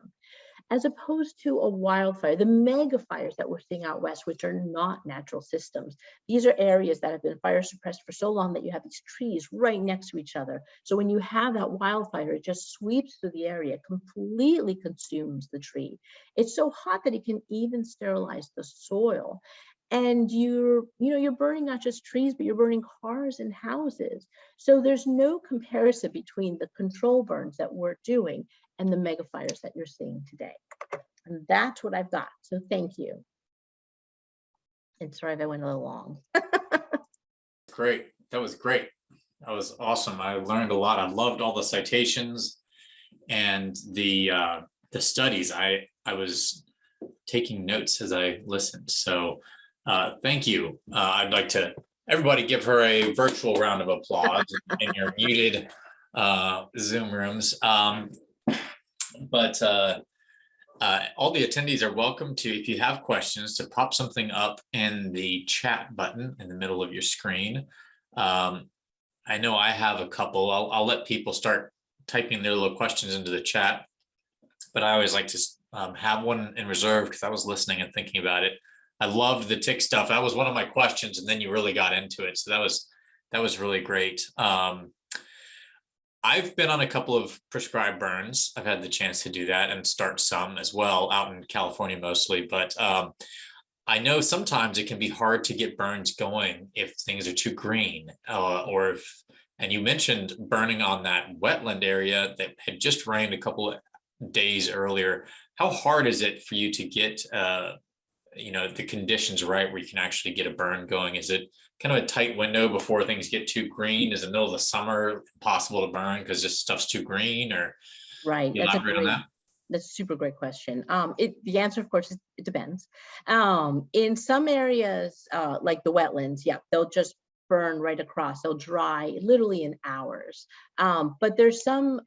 as opposed to a wildfire, the mega fires that we're seeing out west, which are not natural systems. These are areas that have been fire suppressed for so long that you have these trees right next to each other. So when you have that wildfire, it just sweeps through the area, completely consumes the tree. It's so hot that it can even sterilize the soil. And you're burning not just trees, but you're burning cars and houses. So there's no comparison between the control burns that we're doing and the mega fires that you're seeing today. And that's what I've got. So thank you. And sorry if I went a little long. Great. That was great. That was awesome. I learned a lot. I loved all the citations and the studies. I was taking notes as I listened. So thank you. I'd like to everybody give her a virtual round of applause in your muted Zoom rooms. But all the attendees are welcome to, if you have questions, to pop something up in the chat button in the middle of your screen. I know I have a couple. I'll let people start typing their little questions into the chat, but I always like to have one in reserve because I was listening and thinking about it. I loved the tick stuff. That was one of my questions, and then you really got into it. So that was really great. I've been on a couple of prescribed burns. I've had the chance to do that and start some as well out in California mostly. But I know sometimes it can be hard to get burns going if things are too green or if And you mentioned burning on that wetland area that had just rained a couple of days earlier. How hard is it for you to get the conditions right where you can actually get a burn going? Is it kind of a tight window before things get too green? Is the middle of the summer impossible to burn because this stuff's too green? Or Right. can you elaborate on that? That's a super great question. The answer, of course, is it depends. In some areas, like the wetlands, yeah, they'll just burn right across. They'll dry literally in hours. But there's some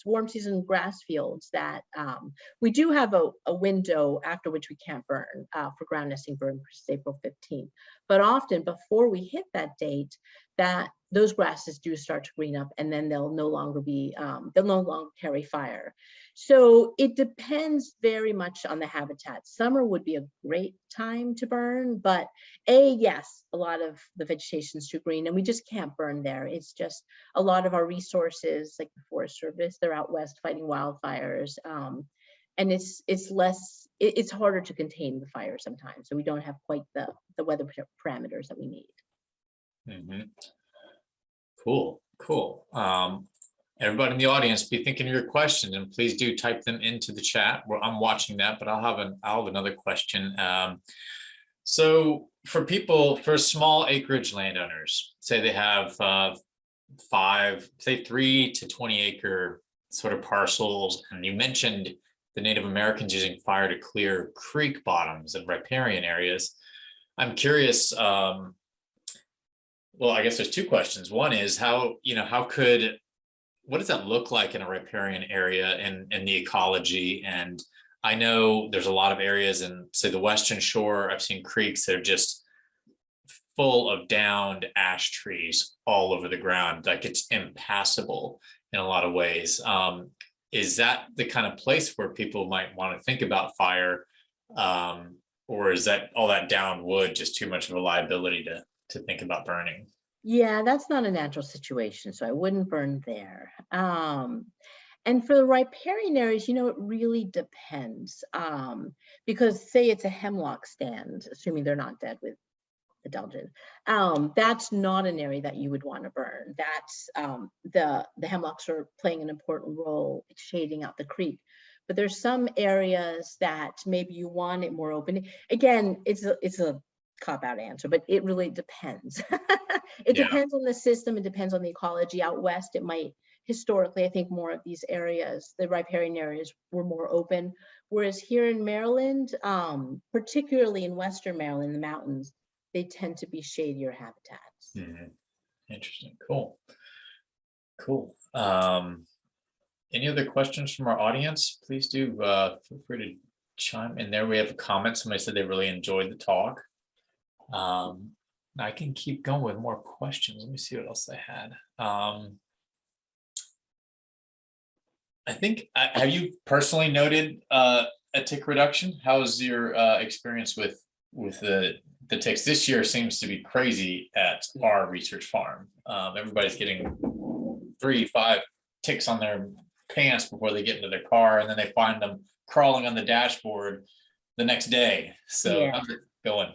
warm season grass fields that we do have a window after which we can't burn for ground nesting burn, which is April 15th. But often before we hit that date, that those grasses do start to green up, and then they'll no longer carry fire. So it depends very much on the habitat. Summer would be a great time to burn, but yes, a lot of the vegetation is too green and we just can't burn there. It's just a lot of our resources, like the Forest Service, they're out west fighting wildfires. And it's harder to contain the fire sometimes. So we don't have quite the weather parameters that we need. Mm-hmm. Cool. Everybody in the audience, be thinking of your questions, and please do type them into the chat. Well, I'm watching that, but I'll have another question. So for small acreage landowners, say they have 3 to 20 acre sort of parcels, and you mentioned the Native Americans using fire to clear creek bottoms and riparian areas. I'm curious. Well, I guess there's two questions. One is what does that look like in a riparian area and the ecology? And I know there's a lot of areas in, say, the Western Shore. I've seen creeks that are just full of downed ash trees all over the ground. Like, it's impassable in a lot of ways. Is that the kind of place where people might want to think about fire? Or is that all that downed wood just too much of a liability to think about burning? Yeah, that's not a natural situation, so I wouldn't burn there. And for the riparian areas, it really depends. Because say it's a hemlock stand, assuming they're not dead with the Delgin, that's not an area that you would want to burn. That's the hemlocks are playing an important role shading out the creek. But there's some areas that maybe you want it more open. Again, it's a cop-out answer, but it really depends. It depends on the system. It depends on the ecology. Out west, it might historically, I think more of these areas, the riparian areas, were more open. Whereas here in Maryland, particularly in Western Maryland, the mountains, they tend to be shadier habitats. Mm-hmm. Interesting. Cool. Any other questions from our audience? Please do feel free to chime in there. We have a comment. Somebody said they really enjoyed the talk. I can keep going with more questions. Let me see what else I had. I think, have you personally noted a tick reduction? How's your experience with the ticks? This year seems to be crazy at our research farm. Everybody's getting 3-5 ticks on their pants before they get into their car, and then they find them crawling on the dashboard the next day. So how's it going?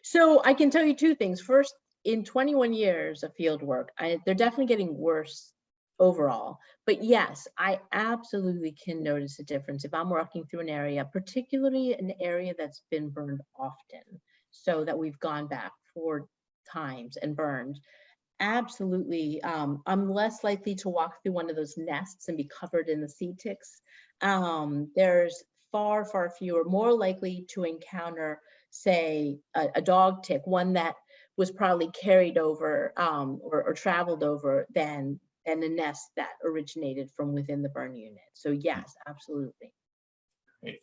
So I can tell you two things. First, in 21 years of field work, they're definitely getting worse overall. But yes, I absolutely can notice a difference if I'm walking through an area, particularly an area that's been burned often, so that we've gone back 4 times and burned. Absolutely. I'm less likely to walk through one of those nests and be covered in the seed ticks. There's far, far fewer, more likely to encounter, say, a dog tick, one that was probably carried over or traveled over than a nest that originated from within the burn unit. So yes, absolutely. Great.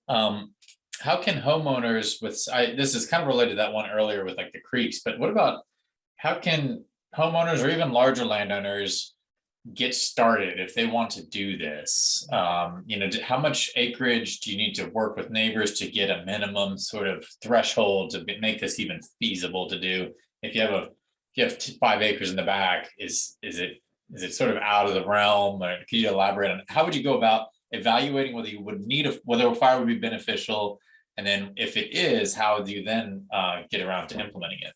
How can homeowners this is kind of related to that one earlier with like the creeks, but what about how can homeowners or even larger landowners get started if they want to do this? How much acreage do you need to work with neighbors to get a minimum sort of threshold to make this even feasible to do? If you have 5 acres in the back, is it sort of out of the realm? Or can you elaborate on how would you go about evaluating whether you would whether a fire would be beneficial, and then if it is, how do you then get around to implementing it?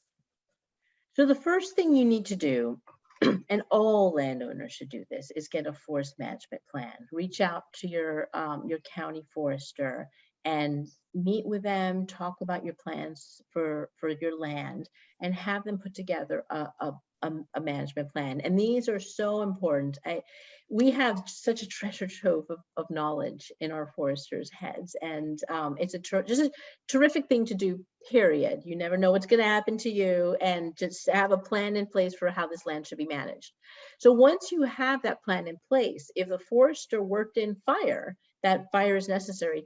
So the first thing you need to do and all landowners should do this, is get a forest management plan. Reach out to your county forester and meet with them, talk about your plans for your land, and have them put together a management plan. And these are so important. We have such a treasure trove of knowledge in our foresters' heads, and it's just a terrific thing to do, period. You never know what's going to happen to you, and just have a plan in place for how this land should be managed. So once you have that plan in place, if the forester worked in fire, that fire is necessary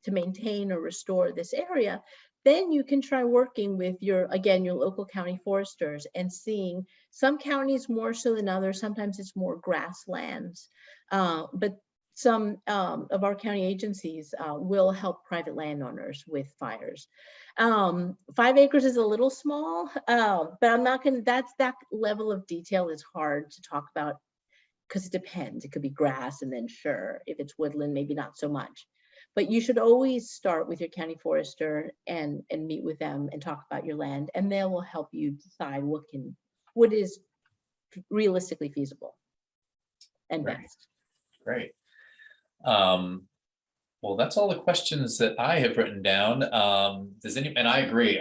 to maintain or restore this area, then you can try working with your local county foresters and seeing, some counties more so than others. Sometimes it's more grasslands, but some of our county agencies will help private landowners with fires. 5 acres is a little small, but I'm not going to, that level of detail is hard to talk about, because it depends. It could be grass, and then sure, if it's woodland, maybe not so much. But you should always start with your county forester and meet with them and talk about your land, and they will help you decide what is realistically feasible and best. Great. Well, that's all the questions that I have written down. And I agree.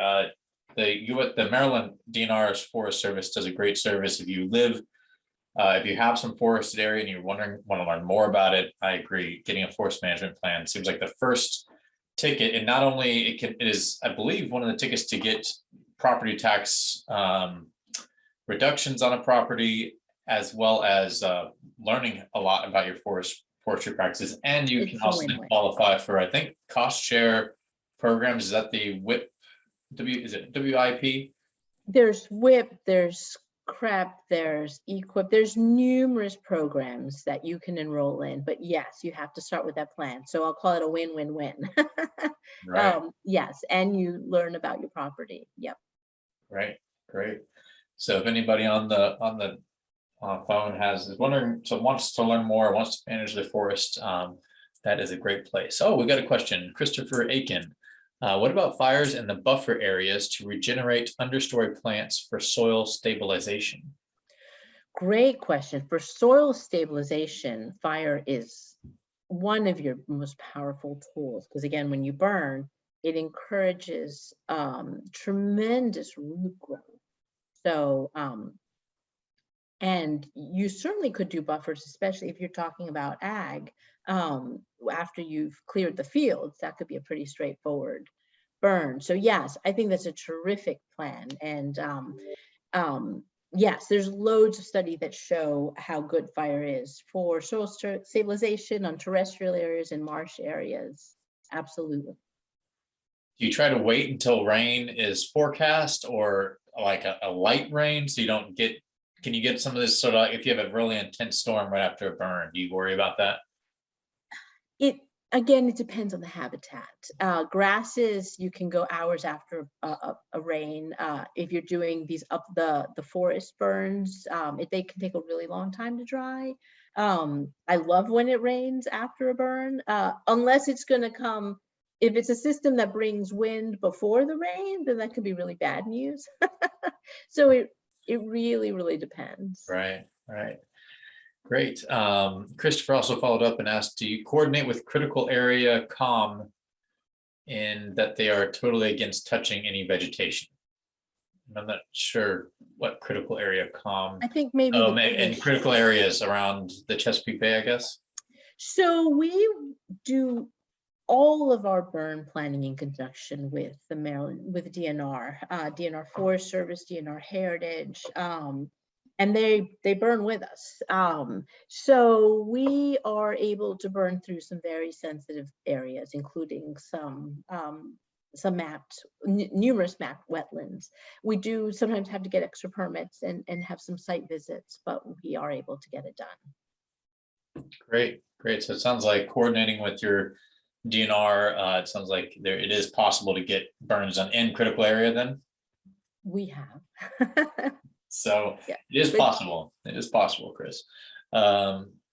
The Maryland DNR's Forest Service does a great service. If you have some forested area and you want to learn more about it, I agree. Getting a forest management plan seems like the first ticket, and not only it is, I believe, one of the tickets to get property tax reductions on a property, as well as learning a lot about your forestry practices, and you can also qualify for, I think, cost share programs. Is that the WIP? Is it WIP? There's WIP. There's CREP, there's EQIP, there's numerous programs that you can enroll in, but yes, you have to start with that plan. So I'll call it a win-win-win. Right. Yes, and you learn about your property. Yep. Right. Great. So if anybody on the phone wants to learn more, wants to manage the forest, that is a great place. Oh, we got a question, Christopher Aiken. What about fires in the buffer areas to regenerate understory plants for soil stabilization? Great question. For soil stabilization, fire is one of your most powerful tools, because again, when you burn, it encourages tremendous root growth. So, and you certainly could do buffers, especially if you're talking about ag. After you've cleared the fields, that could be a pretty straightforward burn. So yes, I think that's a terrific plan. And yes, there's loads of studies that show how good fire is for soil stabilization on terrestrial areas and marsh areas. Absolutely. Do you try to wait until rain is forecast, or like a light rain, so you don't get, can you get some of this sort of, if you have a really intense storm right after a burn, do you worry about that? Again, it depends on the habitat. Grasses, you can go hours after a rain. If you're doing these the forest burns, they can take a really long time to dry. I love when it rains after a burn, unless it's going to come. If it's a system that brings wind before the rain, then that could be really bad news. So it really, really depends. Right. Great. Christopher also followed up and asked, do you coordinate with critical area COM in that they are totally against touching any vegetation? I'm not sure what critical area COM. I think maybe and critical areas around the Chesapeake Bay, I guess. So we do all of our burn planning in conjunction with the DNR, DNR Forest Service, DNR Heritage, and they burn with us. So we are able to burn through some very sensitive areas, including some numerous mapped wetlands. We do sometimes have to get extra permits and have some site visits, but we are able to get it done. Great. So it sounds like coordinating with your DNR, it sounds like it is possible to get burns in critical area then? We have. So yeah, it is possible. It is possible, Chris.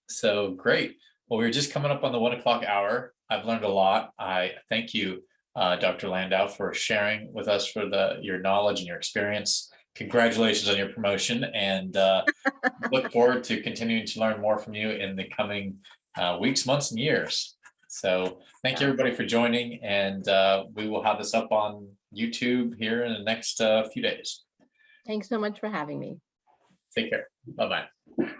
So great. Well, we're just coming up on the 1 o'clock hour. I've learned a lot. I thank you, Dr. Landau, for sharing with us your knowledge and your experience. congratulations on your promotion, and look forward to continuing to learn more from you in the coming weeks, months, and years. So thank you Yeah. everybody for joining, and we will have this up on YouTube here in the next few days. Thanks so much for having me. Take care. Bye-bye.